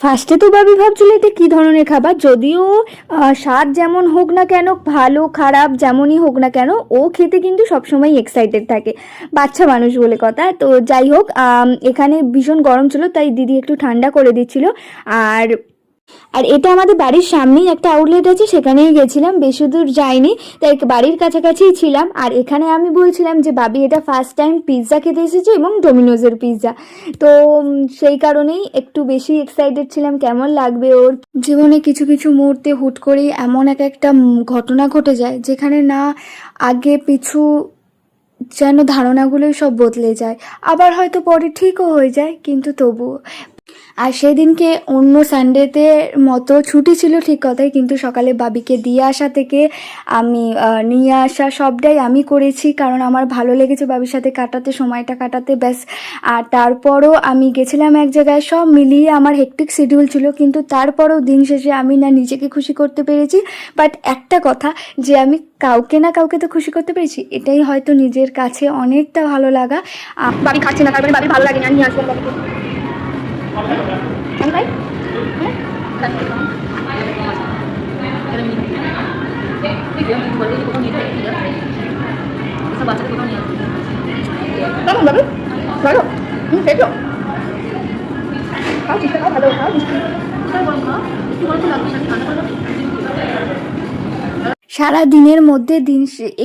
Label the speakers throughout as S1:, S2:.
S1: ফার্স্টে তো ভাবি ভাবছিল এটা কী ধরনের খাবার, যদিও স্বাদ যেমন হোক না কেন, ভালো খারাপ যেমনই হোক না কেন, ও খেতে কিন্তু সবসময় এক্সাইটেড থাকে, বাচ্চা মানুষ বলে কথা। তো যাই হোক, এখানে ভীষণ গরম ছিল, তাই দিদি একটু ঠান্ডা করে দিচ্ছিল। আর আর এটা আমাদের বাড়ির সামনেই একটা আউটলেট আছে, সেখানেই গেছিলাম, বেশি দূর যাইনি, তাই বাড়ির কাছাকাছিই ছিলাম। আর এখানে আমি বলছিলাম যে বাবি এটা ফার্স্ট টাইম পিৎজা খেতে এসেছে, এবং ডোমিনোজের পিৎজা, তো সেই কারণেই একটু বেশি এক্সাইটেড ছিলাম কেমন লাগবে ওর। জীবনে কিছু কিছু মুহূর্তে হুট করেই এমন একটা ঘটনা ঘটে যায় যেখানে না আগে পিছু যেন ধারণাগুলোই সব বদলে যায়, আবার হয়তো পরে ঠিকও হয়ে যায়, কিন্তু তবুও। আর সেদিনকে অন্য সানডেতে মতো ছুটি ছিল ঠিক কথাই, কিন্তু সকালে বাবিকে দিয়ে আসা থেকে আমি নিয়ে আসা সবটাই আমি করেছি, কারণ আমার ভালো লেগেছে বাবির সাথে কাটাতে, সময়টা কাটাতে, ব্যাস। আর তারপরও আমি গেছিলাম এক জায়গায়, সব মিলিয়ে আমার হেক্টিক শিডিউল ছিল, কিন্তু তারপরও দিন শেষে আমি না নিজেকে খুশি করতে পেরেছি। বাট একটা কথা, যে আমি কাউকে না কাউকে তো খুশি করতে পেরেছি, এটাই হয়তো নিজের কাছে অনেকটা ভালো লাগা। বাবি খাচ্ছে না, তার মানে বাবি ভালো লাগে না, নিয়ে আসলাম বাবিকে। ভাই কেমন বাবু? ভালো? খেয়েছো? খাও, চিস্তা খাও, ভালো খাও, সারা দিনের মধ্যে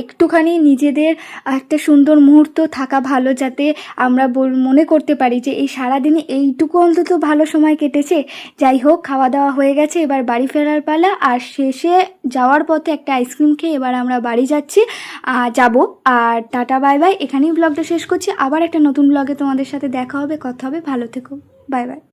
S1: একটুখানি নিজেদের একটা সুন্দর মুহূর্ত থাকা ভালো, যাতে আমরা মনে করতে পারি যে এই সারাদিনে এইটুকু অন্তত ভালো সময় কেটেছে। যাই হোক, খাওয়া দাওয়া হয়ে গেছে, এবার বাড়ি ফেরার পালা। আর শেষে যাওয়ার পথে একটা আইসক্রিম খেয়ে এবার আমরা বাড়ি যাচ্ছি, যাব। আর টাটা বাই বাই, এখানেই ব্লগটা শেষ করছি। আবার একটা নতুন ব্লগে তোমাদের সাথে দেখা হবে, কথা হবে, ভালো থেকো, বাই বাই।